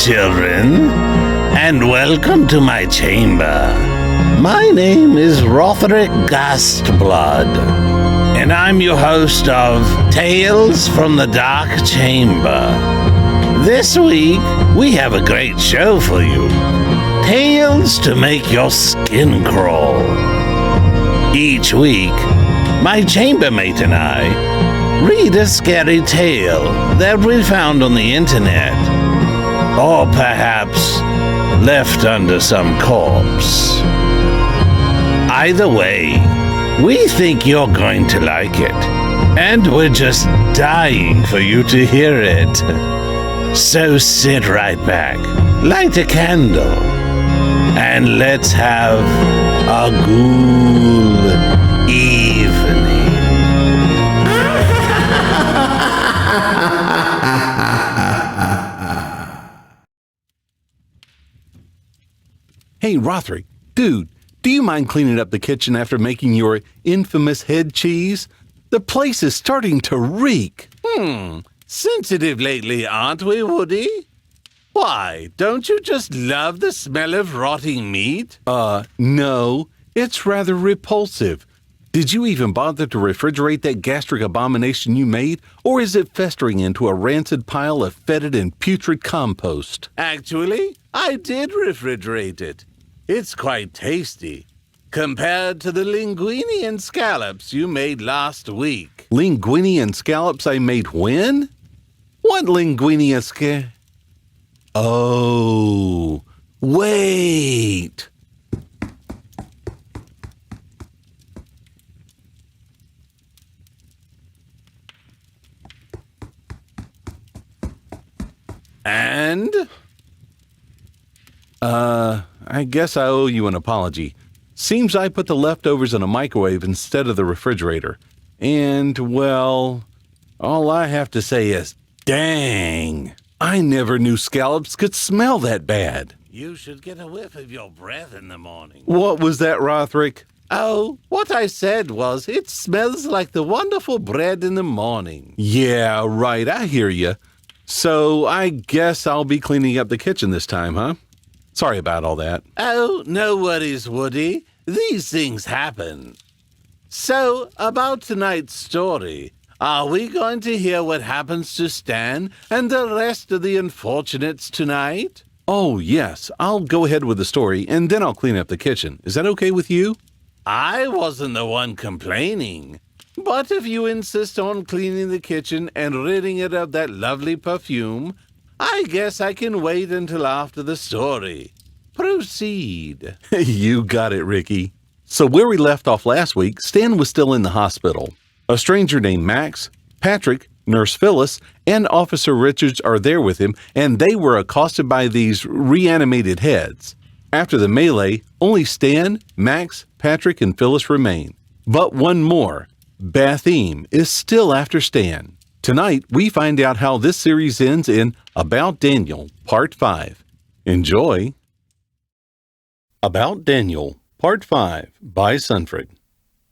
children, and welcome to my chamber. My name is Rotherick Gastblood, and I'm your host of Tales from the Dark Chamber. This week, we have a great show for you. Tales to make your skin crawl. Each week, my chambermate and I read a scary tale that we found on the internet, or perhaps left under some corpse. Either way, we think you're going to like it, and we're just dying for you to hear it. So sit right back, light a candle, and let's have a ghoul evening. Hey, Rotherick, dude, do you mind cleaning up the kitchen after making your infamous head cheese? The place is starting to reek. Sensitive lately, aren't we, Woody? Why, don't you just love the smell of rotting meat? No, it's rather repulsive. Did you even bother to refrigerate that gastric abomination you made, or is it festering into a rancid pile of fetid and putrid compost? Actually, I did refrigerate it. It's quite tasty, compared to the linguine and scallops you made last week. Linguine and scallops I made when? What linguine and Oh, wait. And? I guess I owe you an apology. Seems I put the leftovers in a microwave instead of the refrigerator. And, well, all I have to say is, dang, I never knew scallops could smell that bad. You should get a whiff of your breath in the morning. What was that, Rotherick? Oh, what I said was, it smells like the wonderful bread in the morning. Yeah, right, I hear you. So I guess I'll be cleaning up the kitchen this time, huh? Sorry about all that. Oh, no worries, Woody. These things happen. So, about tonight's story, are we going to hear what happens to Stan and the rest of the unfortunates tonight? Oh, yes, I'll go ahead with the story, and then I'll clean up the kitchen. Is that okay with you? I wasn't the one complaining. But if you insist on cleaning the kitchen and ridding it of that lovely perfume, I guess I can wait until after the story. Proceed. You got it, Ricky. So where we left off last week, Stan was still in the hospital. A stranger named Max, Patrick, Nurse Phyllis, and Officer Richards are there with him, and they were accosted by these reanimated heads. After the melee, only Stan, Max, Patrick, and Phyllis remain. But one more, Bathym, is still after Stan. Tonight, we find out how this series ends in About Daniel, Part 5. Enjoy! About Daniel, Part 5, by Sunfred.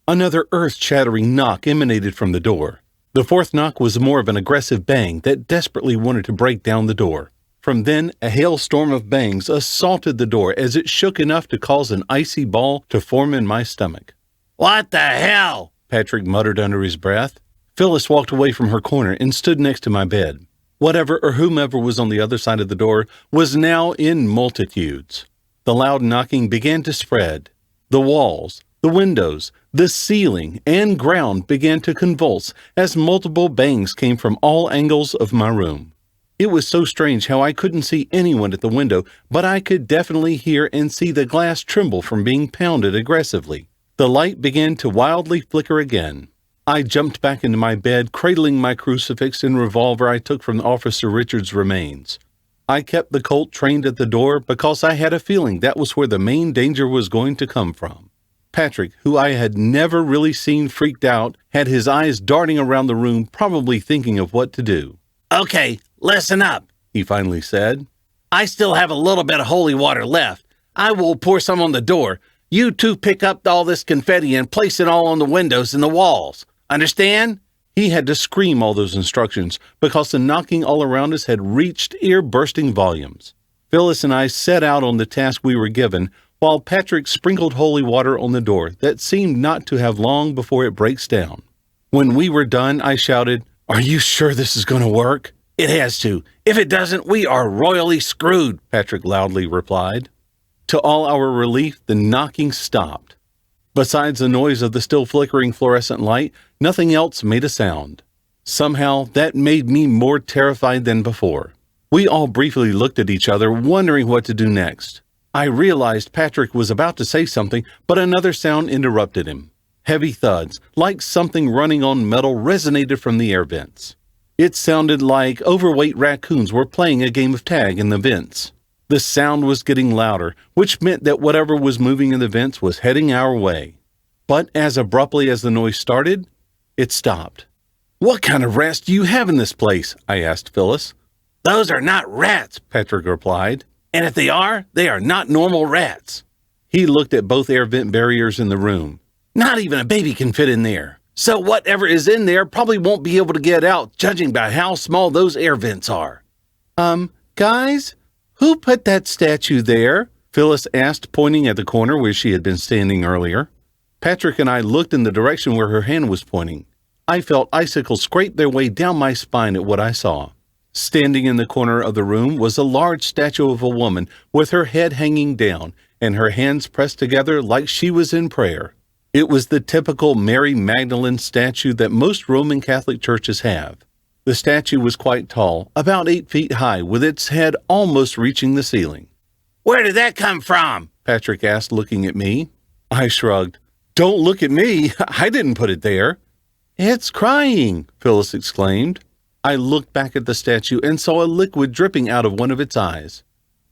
Another earth-shattering knock emanated from the door. The fourth knock was more of an aggressive bang that desperately wanted to break down the door. From then, a hailstorm of bangs assaulted the door as it shook enough to cause an icy ball to form in my stomach. What the hell? Patrick muttered under his breath. Phyllis walked away from her corner and stood next to my bed. Whatever or whomever was on the other side of the door was now in multitudes. The loud knocking began to spread. The walls, the windows, the ceiling, and ground began to convulse as multiple bangs came from all angles of my room. It was so strange how I couldn't see anyone at the window, but I could definitely hear and see the glass tremble from being pounded aggressively. The light began to wildly flicker again. I jumped back into my bed, cradling my crucifix and revolver I took from Officer Richards' remains. I kept the Colt trained at the door because I had a feeling that was where the main danger was going to come from. Patrick, who I had never really seen freaked out, had his eyes darting around the room, probably thinking of what to do. Okay, listen up, he finally said. I still have a little bit of holy water left. I will pour some on the door. You two pick up all this confetti and place it all on the windows and the walls. Understand? He had to scream all those instructions because the knocking all around us had reached ear-bursting volumes. Phyllis and I set out on the task we were given, while Patrick sprinkled holy water on the door that seemed not to have long before it breaks down. When we were done, I shouted, "Are you sure this is going to work?" "It has to. If it doesn't, we are royally screwed," Patrick loudly replied. To all our relief, the knocking stopped. Besides the noise of the still flickering fluorescent light, nothing else made a sound. Somehow, that made me more terrified than before. We all briefly looked at each other, wondering what to do next. I realized Patrick was about to say something, but another sound interrupted him. Heavy thuds, like something running on metal, resonated from the air vents. It sounded like overweight raccoons were playing a game of tag in the vents. The sound was getting louder, which meant that whatever was moving in the vents was heading our way. But as abruptly as the noise started, it stopped. "What kind of rats do you have in this place?" I asked Phyllis. "Those are not rats," Patrick replied. "And if they are not normal rats." He looked at both air vent barriers in the room. "Not even a baby can fit in there. So whatever is in there probably won't be able to get out, judging by how small those air vents are." Guys, who put that statue there?" Phyllis asked, pointing at the corner where she had been standing earlier. Patrick and I looked in the direction where her hand was pointing. I felt icicles scrape their way down my spine at what I saw. Standing in the corner of the room was a large statue of a woman with her head hanging down and her hands pressed together like she was in prayer. It was the typical Mary Magdalene statue that most Roman Catholic churches have. The statue was quite tall, about 8 feet high, with its head almost reaching the ceiling. "Where did that come from?" Patrick asked, looking at me. I shrugged. "Don't look at me. I didn't put it there." "It's crying," Phyllis exclaimed. I looked back at the statue and saw a liquid dripping out of one of its eyes.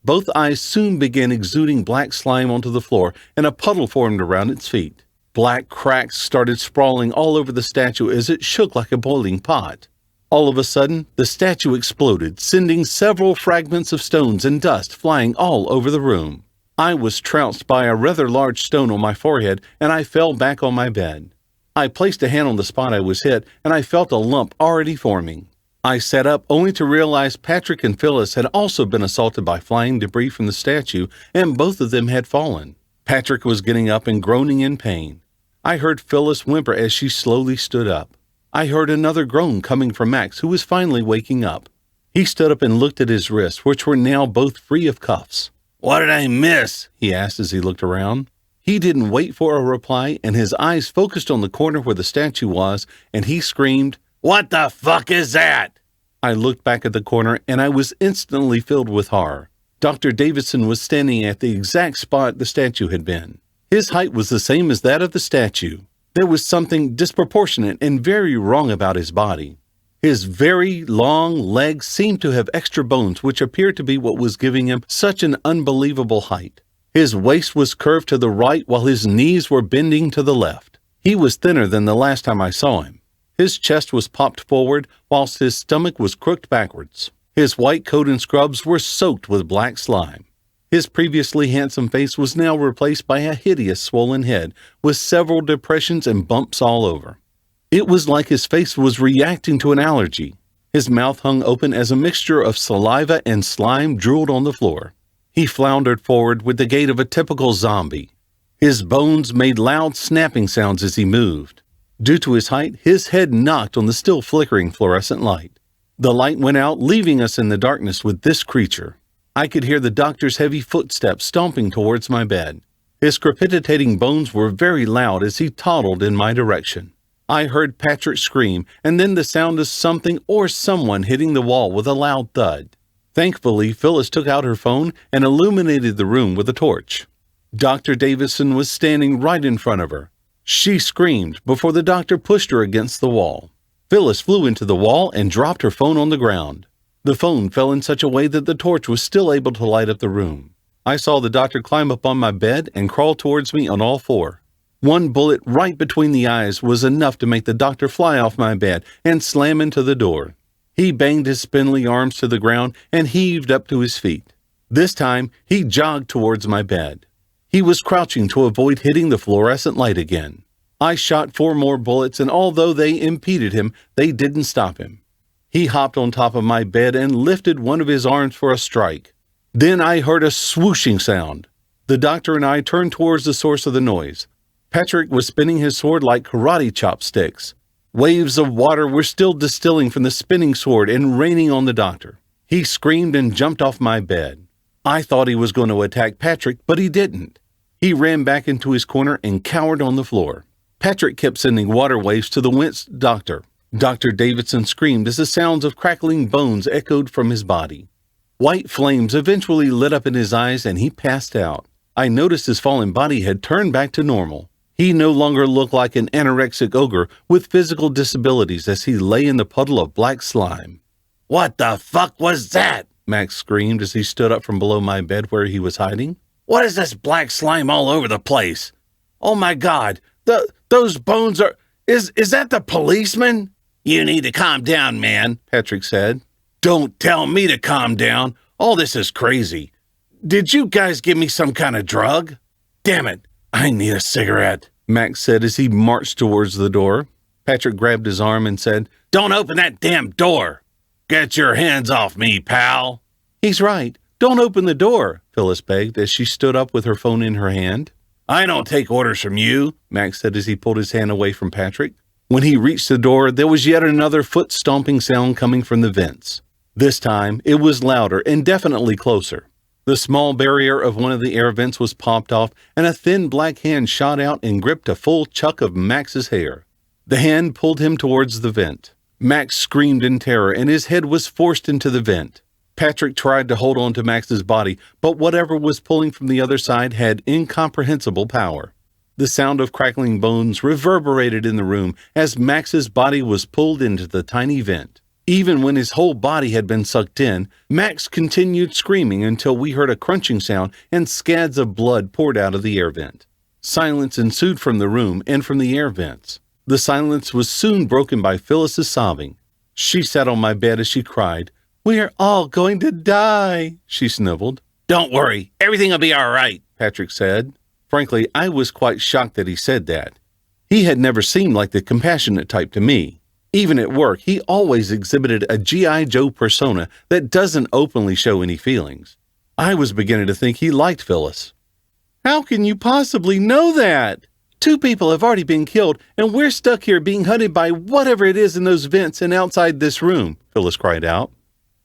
Both eyes soon began exuding black slime onto the floor, and a puddle formed around its feet. Black cracks started sprawling all over the statue as it shook like a boiling pot. All of a sudden, the statue exploded, sending several fragments of stones and dust flying all over the room. I was trounced by a rather large stone on my forehead, and I fell back on my bed. I placed a hand on the spot I was hit, and I felt a lump already forming. I sat up only to realize Patrick and Phyllis had also been assaulted by flying debris from the statue, and both of them had fallen. Patrick was getting up and groaning in pain. I heard Phyllis whimper as she slowly stood up. I heard another groan coming from Max, who was finally waking up. He stood up and looked at his wrists, which were now both free of cuffs. "What did I miss?" he asked as he looked around. He didn't wait for a reply, and his eyes focused on the corner where the statue was, and he screamed, "What the fuck is that?" I looked back at the corner, and I was instantly filled with horror. Dr. Davidson was standing at the exact spot the statue had been. His height was the same as that of the statue. There was something disproportionate and very wrong about his body. His very long legs seemed to have extra bones, which appeared to be what was giving him such an unbelievable height. His waist was curved to the right while his knees were bending to the left. He was thinner than the last time I saw him. His chest was popped forward, whilst his stomach was crooked backwards. His white coat and scrubs were soaked with black slime. His previously handsome face was now replaced by a hideous swollen head, with several depressions and bumps all over. It was like his face was reacting to an allergy. His mouth hung open as a mixture of saliva and slime drooled on the floor. He floundered forward with the gait of a typical zombie. His bones made loud snapping sounds as he moved. Due to his height, his head knocked on the still flickering fluorescent light. The light went out, leaving us in the darkness with this creature. I could hear the doctor's heavy footsteps stomping towards my bed. His crepitating bones were very loud as he toddled in my direction. I heard Patrick scream, and then the sound of something or someone hitting the wall with a loud thud. Thankfully, Phyllis took out her phone and illuminated the room with a torch. Dr. Davidson was standing right in front of her. She screamed before the doctor pushed her against the wall. Phyllis flew into the wall and dropped her phone on the ground. The phone fell in such a way that the torch was still able to light up the room. I saw the doctor climb up on my bed and crawl towards me on all four. One bullet right between the eyes was enough to make the doctor fly off my bed and slam into the door. He banged his spindly arms to the ground and heaved up to his feet. This time, he jogged towards my bed. He was crouching to avoid hitting the fluorescent light again. I shot 4 more bullets, and although they impeded him, they didn't stop him. He hopped on top of my bed and lifted one of his arms for a strike. Then I heard a swooshing sound. The doctor and I turned towards the source of the noise. Patrick was spinning his sword like karate chopsticks. Waves of water were still distilling from the spinning sword and raining on the doctor. He screamed and jumped off my bed. I thought he was going to attack Patrick, but he didn't. He ran back into his corner and cowered on the floor. Patrick kept sending water waves to the winced doctor. Dr. Davidson screamed as the sounds of crackling bones echoed from his body. White flames eventually lit up in his eyes and he passed out. I noticed his fallen body had turned back to normal. He no longer looked like an anorexic ogre with physical disabilities as he lay in the puddle of black slime. "What the fuck was that?" Max screamed as he stood up from below my bed where he was hiding. "What is this black slime all over the place? Oh my God, those bones are... Is that the policeman?" "You need to calm down, man," Patrick said. "Don't tell me to calm down. All this is crazy. Did you guys give me some kind of drug? Damn it, I need a cigarette," Max said as he marched towards the door. Patrick grabbed his arm and said, "Don't open that damn door. Get your hands off me, pal." "He's right. Don't open the door," Phyllis begged as she stood up with her phone in her hand. "I don't take orders from you," Max said as he pulled his hand away from Patrick. When he reached the door, there was yet another foot-stomping sound coming from the vents. This time, it was louder and definitely closer. The small barrier of one of the air vents was popped off, and a thin black hand shot out and gripped a full chuck of Max's hair. The hand pulled him towards the vent. Max screamed in terror, and his head was forced into the vent. Patrick tried to hold on to Max's body, but whatever was pulling from the other side had incomprehensible power. The sound of crackling bones reverberated in the room as Max's body was pulled into the tiny vent. Even when his whole body had been sucked in, Max continued screaming until we heard a crunching sound and scads of blood poured out of the air vent. Silence ensued from the room and from the air vents. The silence was soon broken by Phyllis's sobbing. She sat on my bed as she cried. "We're all going to die," she sniveled. "Don't worry, everything will be all right," Patrick said. Frankly, I was quite shocked that he said that. He had never seemed like the compassionate type to me. Even at work, he always exhibited a G.I. Joe persona that doesn't openly show any feelings. I was beginning to think he liked Phyllis. "How can you possibly know that? 2 people have already been killed, and we're stuck here being hunted by whatever it is in those vents and outside this room," Phyllis cried out.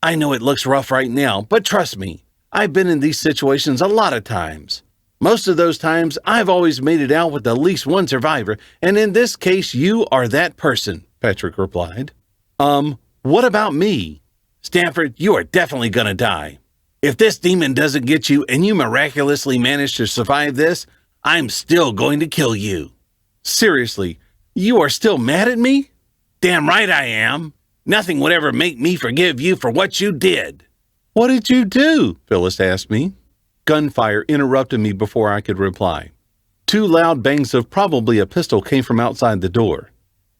"I know it looks rough right now, but trust me, I've been in these situations a lot of times. Most of those times, I've always made it out with at least one survivor, and in this case, you are that person," Patrick replied. What about me?" "Stanford, you are definitely gonna die. If this demon doesn't get you and you miraculously manage to survive this, I'm still going to kill you." "Seriously, you are still mad at me?" "Damn right I am. Nothing would ever make me forgive you for what you did." "What did you do?" Phyllis asked me. Gunfire interrupted me before I could reply. 2 loud bangs of probably a pistol came from outside the door.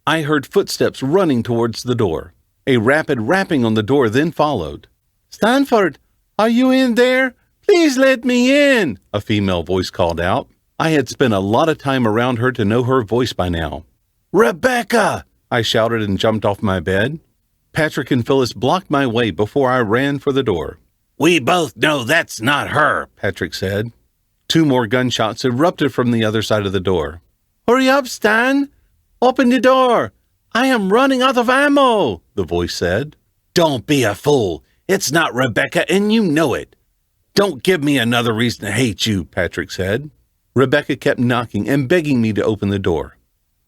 I heard footsteps running towards the door. A rapid rapping on the door then followed. "Stanford, are you in there? Please let me in," a female voice called out. I had spent a lot of time around her to know her voice by now. "Rebecca!" I shouted and jumped off my bed. Patrick and Phyllis blocked my way before I ran for the door. "We both know that's not her," Patrick said. 2 more gunshots erupted from the other side of the door. "Hurry up, Stan! Open the door! I am running out of ammo," the voice said. "Don't be a fool. It's not Rebecca, and you know it. Don't give me another reason to hate you," Patrick said. Rebecca kept knocking and begging me to open the door.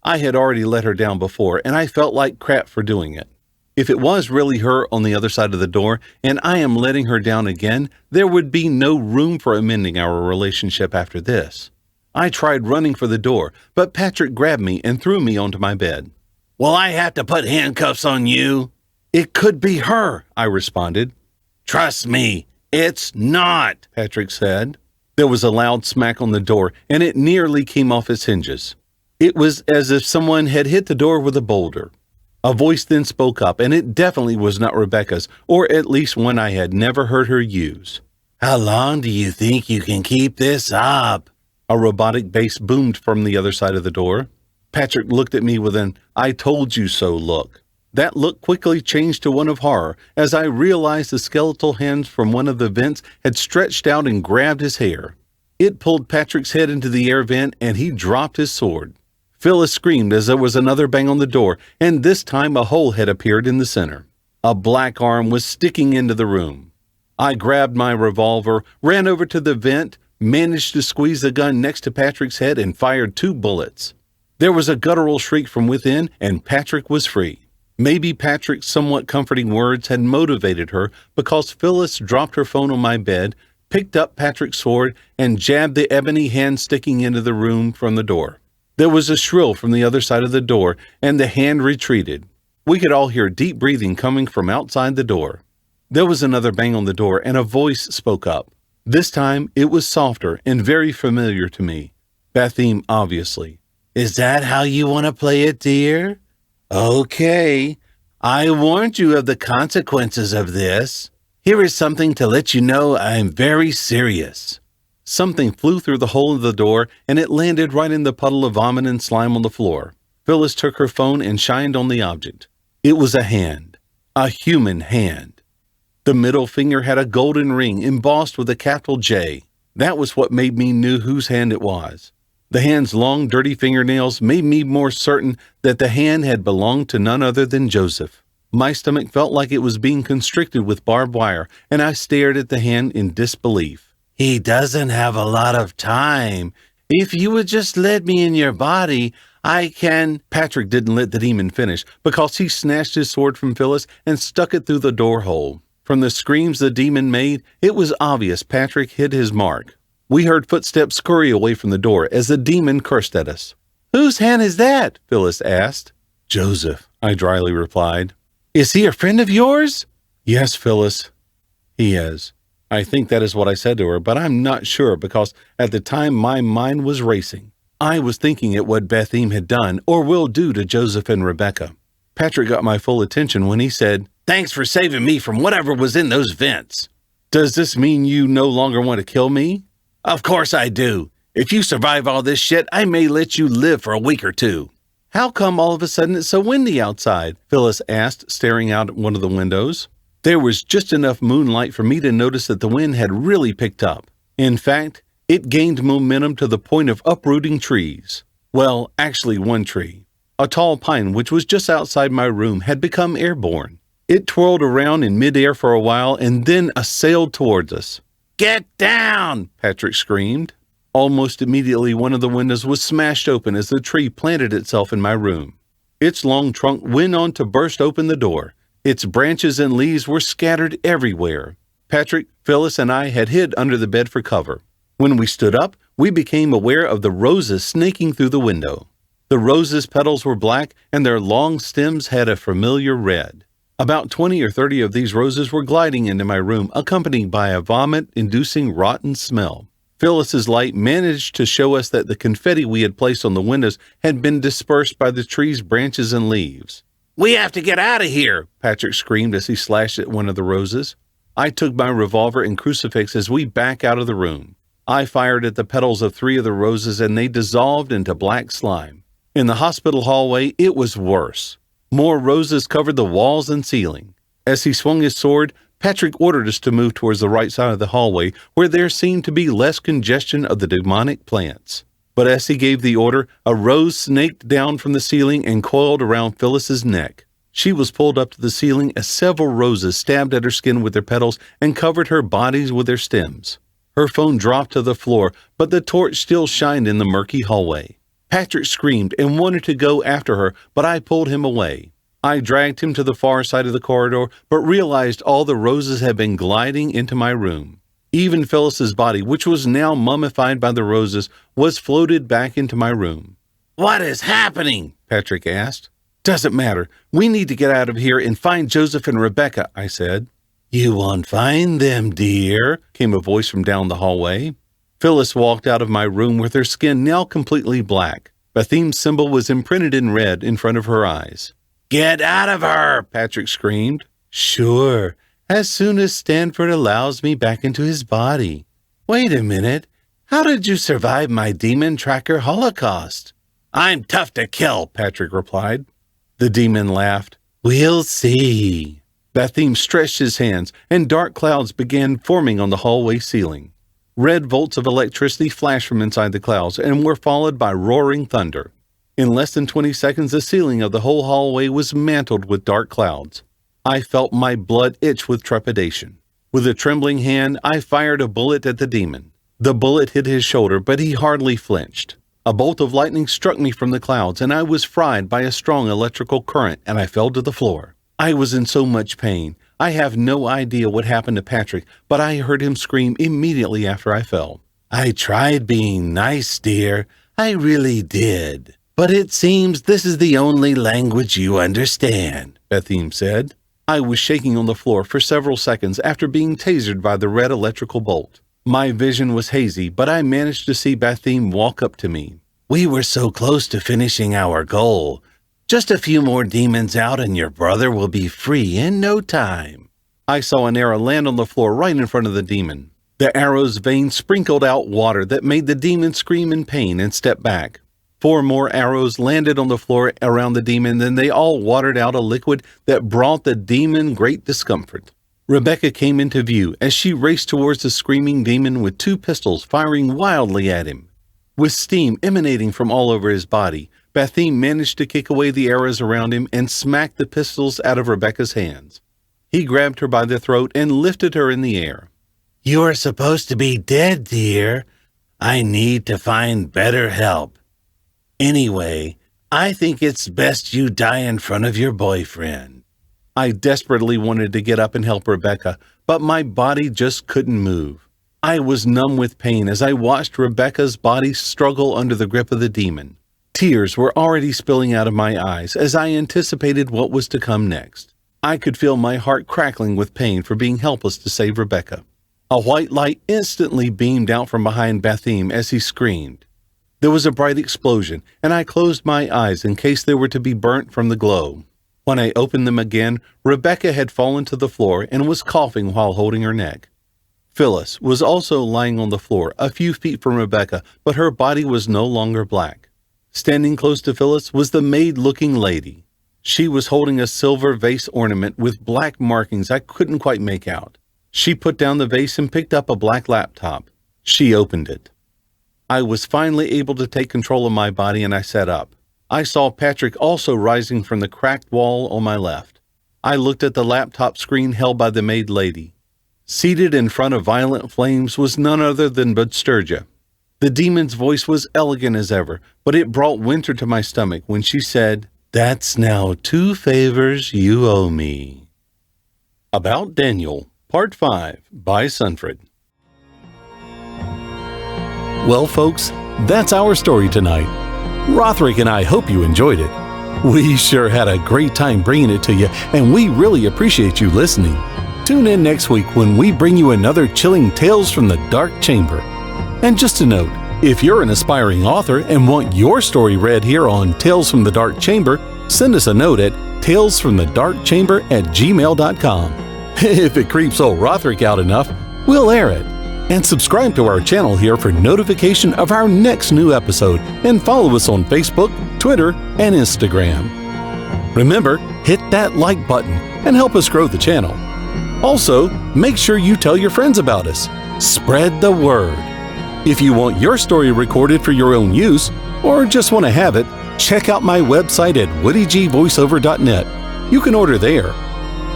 I had already let her down before, and I felt like crap for doing it. If it was really her on the other side of the door, and I am letting her down again, there would be no room for amending our relationship after this. I tried running for the door, but Patrick grabbed me and threw me onto my bed. "Will I have to put handcuffs on you?" "It could be her," I responded. "Trust me, it's not," Patrick said. There was a loud smack on the door, and it nearly came off its hinges. It was as if someone had hit the door with a boulder. A voice then spoke up, and it definitely was not Rebecca's, or at least one I had never heard her use. "How long do you think you can keep this up?" A robotic bass boomed from the other side of the door. Patrick looked at me with an "I told you so" look. That look quickly changed to one of horror as I realized the skeletal hands from one of the vents had stretched out and grabbed his hair. It pulled Patrick's head into the air vent, and he dropped his sword. Phyllis screamed as there was another bang on the door, and this time a hole had appeared in the center. A black arm was sticking into the room. I grabbed my revolver, ran over to the vent, managed to squeeze the gun next to Patrick's head, and fired 2 bullets. There was a guttural shriek from within, and Patrick was free. Maybe Patrick's somewhat comforting words had motivated her because Phyllis dropped her phone on my bed, picked up Patrick's sword, and jabbed the ebony hand sticking into the room from the door. There was a shrill from the other side of the door, and the hand retreated. We could all hear deep breathing coming from outside the door. There was another bang on the door, and a voice spoke up. This time, it was softer and very familiar to me. Bathym, obviously. "Is that how you want to play it, dear? Okay. I warned you of the consequences of this. Here is something to let you know I'm very serious." Something flew through the hole of the door, and it landed right in the puddle of vomit and slime on the floor. Phyllis took her phone and shined on the object. It was a hand. A human hand. The middle finger had a golden ring embossed with a capital J. That was what made me know whose hand it was. The hand's long, dirty fingernails made me more certain that the hand had belonged to none other than Joseph. My stomach felt like it was being constricted with barbed wire, and I stared at the hand in disbelief. "He doesn't have a lot of time. If you would just let me in your body, I can—" Patrick didn't let the demon finish because he snatched his sword from Phyllis and stuck it through the door hole. From the screams the demon made, it was obvious Patrick hit his mark. We heard footsteps scurry away from the door as the demon cursed at us. "Whose hand is that?" Phyllis asked. "Joseph," I dryly replied. "Is he a friend of yours?" "Yes, Phyllis, he is." I think that is what I said to her, but I'm not sure because at the time my mind was racing. I was thinking at what Bathym had done or will do to Joseph and Rebecca. Patrick got my full attention when he said, "Thanks for saving me from whatever was in those vents." "Does this mean you no longer want to kill me?" "Of course I do. If you survive all this shit, I may let you live for a week or 2. "How come all of a sudden it's so windy outside?" Phyllis asked, staring out at one of the windows. There was just enough moonlight for me to notice that the wind had really picked up. In fact, it gained momentum to the point of uprooting trees. Well, actually one tree. A tall pine which was just outside my room had become airborne. It twirled around in midair for a while and then sailed towards us. "Get down!" Patrick screamed. Almost immediately, one of the windows was smashed open as the tree planted itself in my room. Its long trunk went on to burst open the door. Its branches and leaves were scattered everywhere. Patrick, Phyllis, and I had hid under the bed for cover. When we stood up, we became aware of the roses snaking through the window. The roses' petals were black, and their long stems had a familiar red. About 20 or 30 of these roses were gliding into my room, accompanied by a vomit-inducing rotten smell. Phyllis's light managed to show us that the confetti we had placed on the windows had been dispersed by the tree's branches and leaves. "We have to get out of here!" Patrick screamed as he slashed at one of the roses. I took my revolver and crucifix as we backed out of the room. I fired at the petals of 3 of the roses and they dissolved into black slime. In the hospital hallway, it was worse. More roses covered the walls and ceiling. As he swung his sword, Patrick ordered us to move towards the right side of the hallway, where there seemed to be less congestion of the demonic plants. But as he gave the order, a rose snaked down from the ceiling and coiled around Phyllis's neck. She was pulled up to the ceiling as several roses stabbed at her skin with their petals and covered her bodies with their stems. Her phone dropped to the floor, but the torch still shined in the murky hallway. Patrick screamed and wanted to go after her, but I pulled him away. I dragged him to the far side of the corridor, but realized all the roses had been gliding into my room. Even Phyllis's body, which was now mummified by the roses, was floated back into my room. "What is happening?" Patrick asked. "Doesn't matter. We need to get out of here and find Joseph and Rebecca," I said. "You won't find them, dear," came a voice from down the hallway. Phyllis walked out of my room with her skin now completely black. Bathym's symbol was imprinted in red in front of her eyes. "Get out of her!" Patrick screamed. "Sure, as soon as Stanford allows me back into his body. Wait a minute. How did you survive my demon tracker holocaust?" "I'm tough to kill," Patrick replied. The demon laughed. We'll see. Bathym stretched his hands, and dark clouds began forming on the hallway ceiling. Red bolts of electricity flashed from inside the clouds and were followed by roaring thunder. In less than 20 seconds, the ceiling of the whole hallway was mantled with dark clouds. I felt my blood itch with trepidation. With a trembling hand, I fired a bullet at the demon. The bullet hit his shoulder, but he hardly flinched. A bolt of lightning struck me from the clouds, and I was fried by a strong electrical current, and I fell to the floor. I was in so much pain. I have no idea what happened to Patrick, but I heard him scream immediately after I fell. I tried being nice, dear. I really did. But it seems this is the only language you understand, Bathym said. I was shaking on the floor for several seconds after being tasered by the red electrical bolt. My vision was hazy, but I managed to see Bathym walk up to me. We were so close to finishing our goal. Just a few more demons out and your brother will be free in no time. I saw an arrow land on the floor right in front of the demon. The arrow's vein sprinkled out water that made the demon scream in pain and step back. 4 more arrows landed on the floor around the demon, then they all watered out a liquid that brought the demon great discomfort. Rebecca came into view as she raced towards the screaming demon with 2 pistols firing wildly at him. With steam emanating from all over his body, Bathym managed to kick away the arrows around him and smack the pistols out of Rebecca's hands. He grabbed her by the throat and lifted her in the air. You are supposed to be dead, dear. I need to find better help. Anyway, I think it's best you die in front of your boyfriend. I desperately wanted to get up and help Rebecca, but my body just couldn't move. I was numb with pain as I watched Rebecca's body struggle under the grip of the demon. Tears were already spilling out of my eyes as I anticipated what was to come next. I could feel my heart crackling with pain for being helpless to save Rebecca. A white light instantly beamed out from behind Bathym as he screamed. There was a bright explosion, and I closed my eyes in case they were to be burnt from the glow. When I opened them again, Rebecca had fallen to the floor and was coughing while holding her neck. Phyllis was also lying on the floor a few feet from Rebecca, but her body was no longer black. Standing close to Phyllis was the maid-looking lady. She was holding a silver vase ornament with black markings I couldn't quite make out. She put down the vase and picked up a black laptop. She opened it. I was finally able to take control of my body and I sat up. I saw Patrick also rising from the cracked wall on my left. I looked at the laptop screen held by the maid lady. Seated in front of violent flames was none other than Sturgia. The demon's voice was elegant as ever, but it brought winter to my stomach when she said, "That's now 2 favors you owe me." About Daniel, Part 5, by Sunfred. Well, folks, that's our story tonight. Rotherick and I hope you enjoyed it. We sure had a great time bringing it to you, and we really appreciate you listening. Tune in next week when we bring you another chilling Tales from the Dark Chamber. And just a note, if you're an aspiring author and want your story read here on Tales from the Dark Chamber, send us a note at talesfromthedarkchamber@gmail.com. If it creeps old Rotherick out enough, we'll air it. And subscribe to our channel here for notification of our next new episode, and follow us on Facebook, Twitter, and Instagram. Remember, hit that like button and help us grow the channel. Also, make sure you tell your friends about us. Spread the word. If you want your story recorded for your own use, or just want to have it, check out my website at woodygvoiceover.net. You can order there.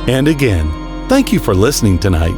And again, thank you for listening tonight.